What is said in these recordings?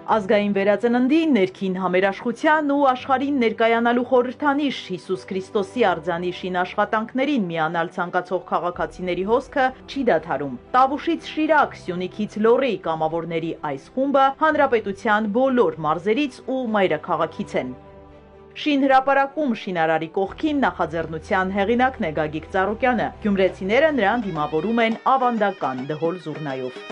Ազգային վերածննդի, ներքին համերաշխության ու աշխարհին ներկայանալու խորհրդանիշ Հիսուս Քրիստոսի արձանիշին աշխատանքներին միանալ ցանկացող քաղաքացիների հոսքը չի դադարում։ Տավուշից Շիրակ, Սյունիքից Լոռի կամավորների այս խումբը հանրապետության բոլոր մարզերից ու մայրաքաղաքից են։ Շինհրապարակում շինարարի կողքին նախաձեռնության հեղինակն է Գագիկ Ծառուկյանը։ Գյումրեցիները նրան դիմավորում են ավանդական դհոլ զուռնայով։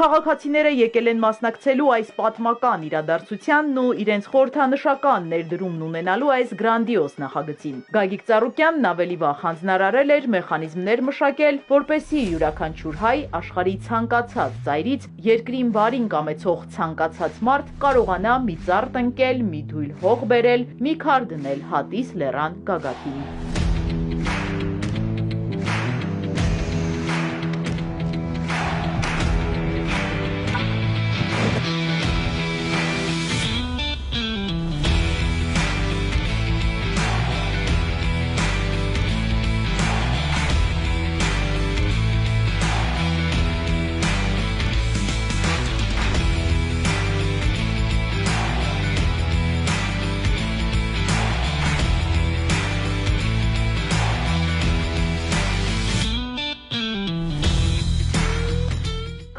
Քաղաքացիները եկել են մասնակցելու այս պատմական իրադարձությանն ու իրենց խորհրդանշական ներդրումն ունենալու այս գրանդիոզ նախագծին։ Գագիկ Ծառուկյանն ավելի վաղ հանձնարարել էր մեխանիզմներ մշակել, որպեսզի յուրաքանչյուր հայ աշխարհի ցանկացած ծայրից երկրին բարին կամեցող ցանկացած մարդ կարողանա մի ծառ տնկել, մի դույլ հող բերել, մի քար դնել հատիս լեռան գագաթին։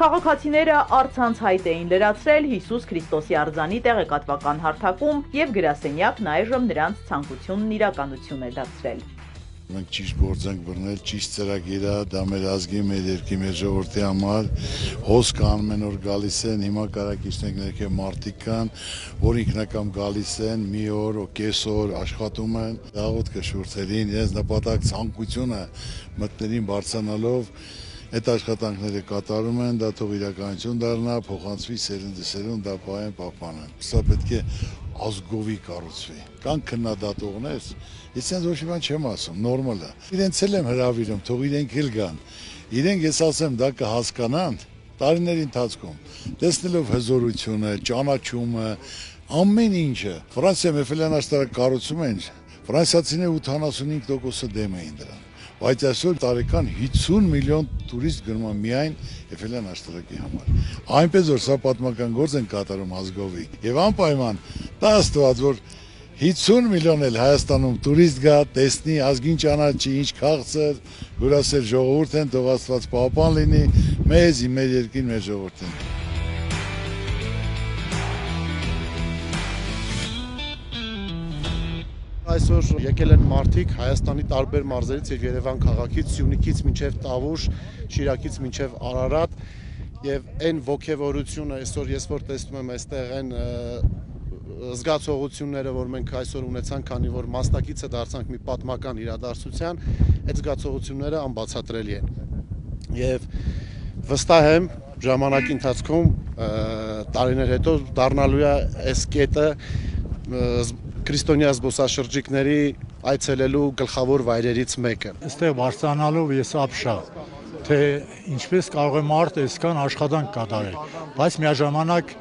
Քաղաքացիները առցանց հայտ էին լրացրել Հիսուս Քրիստոսի արձանի տեղեկատվական հարթակում և գրասենյակն այժմ նրանց ցանկությունն իրականություն է դարձրել։ Մենք ճիշտ գործ ենք բռնել, ճիշտ ծրագիր է, դա մեր ազգի, մեր երկրի, մեր ժողովրդի համար հոսքը ամեն օր գալիս են, հիմա կարակ իջնենք ներքև մարդիկ կան, որ ինքնակամ գալիս են, մի օր, կեսօր աշխատում են, աղոթքը շուրթերին, իրենց նպատակ ցանկությունը մտներին բարձրանալով այդ աշխատանքները կատարում են, դա թող իրականություն դառնա, փոխանցվի սերնդեսերուն, դա պահեն պահպանեն։ Սա պետք է ազգովի կառուցվի։ Կան քննադատողներ, ես այնց ոչ մի բան չեմ ասում, նորմալ է։ Իրենց էլ եմ հրավիրում, թող իրենք էլ գան։ Իրենք ես ասեմ, դա կհասկանան տարիների ընթացքում, տեսնելով հզորությունը, ճանաչումը, ամեն ինչը։ Ֆրանսիայում Էֆելյան աշտարակ կառուցում են, ֆրանսիացիները 85% դեմ էին դրան։ Բայց այսօր տարեկան 50 միլիոն տուրիստ գնում է միայն Էֆելյան աշտարակի համար։ Այնպես որ սա պատմական գործ են կատարում ազգովի։ Եվ անպայման դա աստված, որ 50 միլիոն էլ Հայաստանում տուրիստ գա, տեսնի, ազգին ճանաչի, ինչ քաղցր, հյուրասեր ժողովուրդ են, թող աստված պահպան լինի, մեզ, մեր երկրին, մեր ժողովրդին։ Այսօր եկել են մարդիկ Հայաստանի տարբեր մարզերից եւ Երևան քաղաքից, Սյունիքից մինչեւ Տավուշ, Շիրակից մինչեւ Արարատ եւ այն ողջավորությունը այսօր ես որ տեսնում եմ այստեղ այն զգացողությունները, որ մենք այսօր ունեցանք, քանի որ մասնակիցը դարձանք մի պատմական իրադարձության, այդ զգացողությունները անբացատրելի են։ Եվ վստահ եմ ժամանակի ընթացքում տարիներ հետո դառնալու է այս կետը քրիստոնյա զբոսաշրջիկների այցելելու գլխավոր վայրերից մեկը։ Այստեղ բարձրանալով ես ապշա, թե ինչպես կարող է մարդ այսքան աշխատանք կատարել, բայց միաժամանակ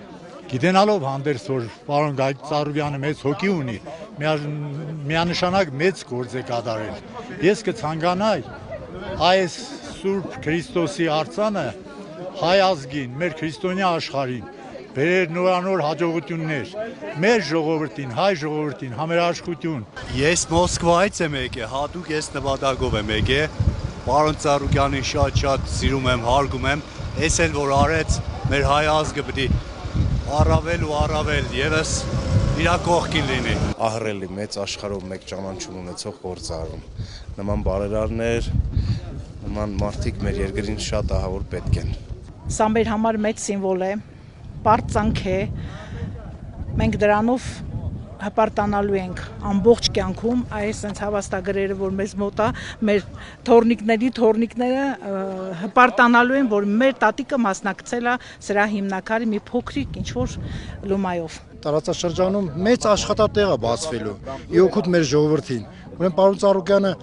գիտենալով հանդերձ որ պարոն Գագիկ Ծառուկյանը մեծ հոգի ունի, միանշանակ մեծ գործ է կատարել։ Ես կցանկանայի այս Սուրբ Քրիստոսի արձանը հայ ազգին, մեր քրիստոնյա աշխարհին բերեր նորանոր հաջողություններ, մեր ժողովրդին, հայ ժողովրդին, համերաշխություն։ Ես Մոսկվայից եմ եկել, հատուկ ես նպատակով եմ եկել, պարոն Ծառուկյանին շատ սիրում եմ, հարգում եմ, ես էլ որ արեց մեր հայ ազգը պիտի առավել ու առավել եւս իր կողքին լինի։ Ահռելի մեծ աշխարհով մեկ ճանաչում ունեցող գործարարում։ Նման բարերարներ, նման մարդիկ մեր երկրին շատ ահավոր պետք են։ Սա մեր համար մեծ սիմվոլ է, պարծանք է, մենք դրանով հպարտանալու ենք ամբողջ կյանքում, այս sense հավաստագրերը, որ մեզ մոտ է, մեր թորնիկները հպարտանալու են, որ մեր տատիկը մասնակցել է սրա հիմնակարի մի փոքրիկ ինչ-որ լումայով։ Տարածաշրջանում մեծ աշխատատեղ է բացվելու, իօգուտ մեր ժողովրդին։ Ուրեմն պարոն Ծառուկյանը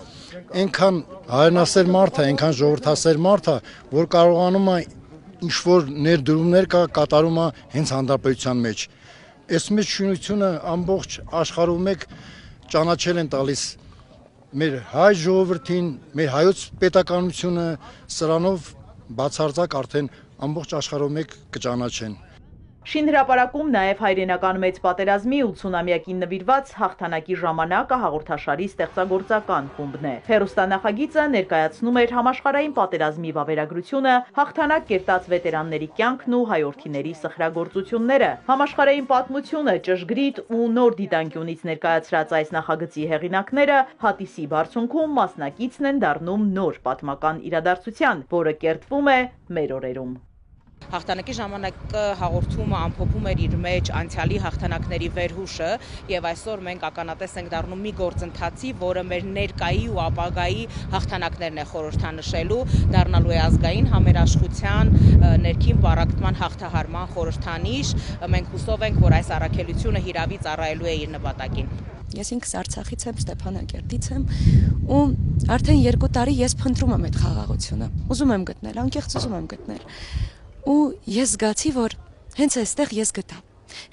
այնքան հայրենասեր մարդ է, այնքան ժողովրդասեր մարդ է, որ կարողանում է ինչ-որ ներդրումներ կատարում է հենց հանրապետության մեջ։ Այս մեծ շինությունը ամբողջ աշխարհում մեկ ճանաչել են տալիս մեր հայ ժողովրդին, մեր հայոց պետականությունը սրանով բացարձակ արդեն ամբողջ աշխարհով մեկ կճանաչեն։ Շինհրապարակում նաև հայրենական մեծ պատերազմի 80-ամյակին նվիրված հաղթանակի ժամանակը հաղորդաշարի ստեղծագործական խումբն է։ Հեռուստանախագիծը ներկայացնում էր համաշխարհային պատերազմի վավերագրությունը, հաղթանակ կերտած վետերանների կյանքն ու հայորդիների սխրագործությունները։ Համաշխարհային պատմությունը ճշգրիտ ու նոր դիտանկյունից ներկայացրած այս նախագծի հեղինակները հատիսի բարձունքում մասնակիցն են դառնում նոր պատմական իրադարձության, որը կերտվում է մեր օրերում։ Հաղթանակի ժամանակը հաղորդումը ամփոփում էր իր մեջ անցյալի հաղթանակների վերհուշը եւ այսօր մենք ականատես ենք դառնում մի գործընթացի, որը մեր ներկայի ու ապագայի հաղթանակներն է խորհրդանշելու, դառնալու է ազգային համերաշխության, ներքին պառակտման հաղթահարման խորհրդանիշ։ Մենք հուսով ենք, որ այս առաքելությունը հիրավի ծառայելու է իր նպատակին։ Ես ինքս Արցախից եմ, Ստեփանակերտից եմ ու արդեն 2 տարի ես փնտրում եմ այդ խաղաղությունը։ Ուզում եմ գտնել, անկեղծ ուզում եմ գտնել։ Ու ես զգացի, որ հենց այստեղ ես գտա։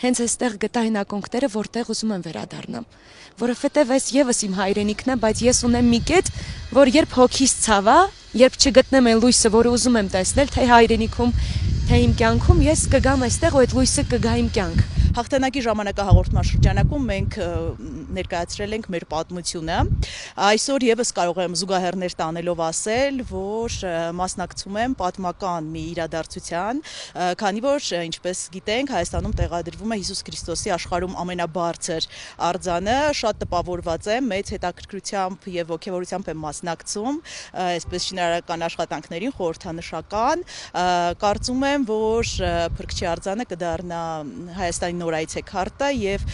Հենց այստեղ գտա այն ակունքները, որտեղ ուզում եմ վերադառնամ, որովհետև այս եւս իմ հայրենիքն է, բայց ես ունեմ մի կետ, որ երբ հոգիս ցավա, երբ չգտնեմ այն լույսը, որը ուզում եմ տեսնել, թե հայրենիքում, թե իմ կյանքում, ես կգամ այստեղ ու այդ լույսը կգա իմ կյանք։ Հաղթանակի ժամանակահաղորդման շրջանակում մենք ներկայացրել ենք մեր պատմությունը։ Այսօր եւս կարող եմ զուգահեռներ տանելով ասել, որ մասնակցում եմ պատմական մի իրադարձության, քանի որ ինչպես գիտենք, Հայաստանում տեղադրվում է Հիսուս Քրիստոսի աշխարհում ամենաբարձր արձանը, շատ տպավորված եմ, մեծ հետաքրքրությամբ եւ ոգևորությամբ եմ մասնակցում այսպես շինարարական աշխատանքներին խորհրդանշական, կարծում եմ, որ Փրկչի արձանը կդառնա Հայաստանի նոր այցեքարտը եւ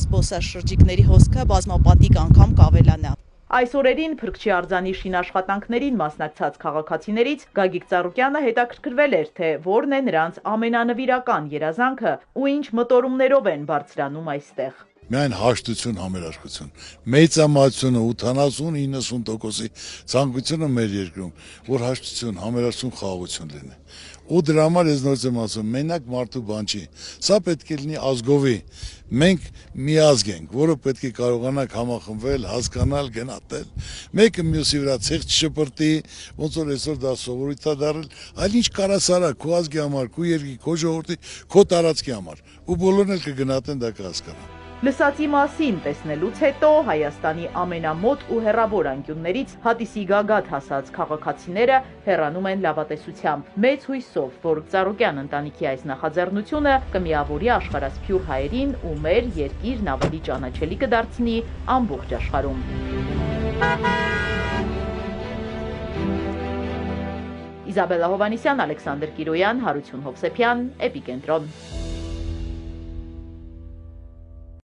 զբոսաշրջիկների հոսքը բազմապատիկ անգամ կավելանա։ Այս օրերին Փրկչի արձանի շինաշխատանքներին մասնակցած քաղաքացիներից Գագիկ Ծառուկյանը հետաքրքրվել էր, թե որն է նրանց ամենանվիրական երազանքը ու ինչ մտորումներով են բարձրանում այստեղ։ Միայն հաշտություն, համերաշխություն։ Մեծամասնությունը 80-90%-ի ցանկությունը մեր երկրում, որ հաշտություն, համերաշխություն, խաղաղություն լինի։ Ու դրա համար ես նորից եմ ասում, մենակ մարդու բան չի։ Սա պետք է լինի ազգովի։ Մենք մի ազգ ենք, որը պետք է կարողանանք համախմբվել, հասկանալ, գնահատել։ Մեկը մյուսի վրա ցեղ չշպրտի, ոնց որ այսօր դա սովորույթ է դարձել, այլ ինչ կարաս արա քո ազգի համար, քո երկրի, քո ժողովրդի, քո տարածքի համար։ Ու բոլորն էլ կգնահատեն դա կհասկանան։ Լսածի մասին տեսնելուց հետո Հայաստանի ամենամոտ ու հեռավոր անկյուններից հատիսի գագաթ հասած քաղաքացիները հեռանում են լավատեսությամբ, մեծ հույսով, որ Ծառուկյան ընտանիքի այս նախաձեռնությունը կմիավորի աշխարհասփյուռ հայերին ու մեր երկիրն ավելի ճանաչելի կդարձնի ամբողջ աշխարհում։ Իզաբելլա Հովհաննիսյան, Ալեքսանդր Կիրոյան, Հարություն Հովսեփյան, Էպիկենտրոն։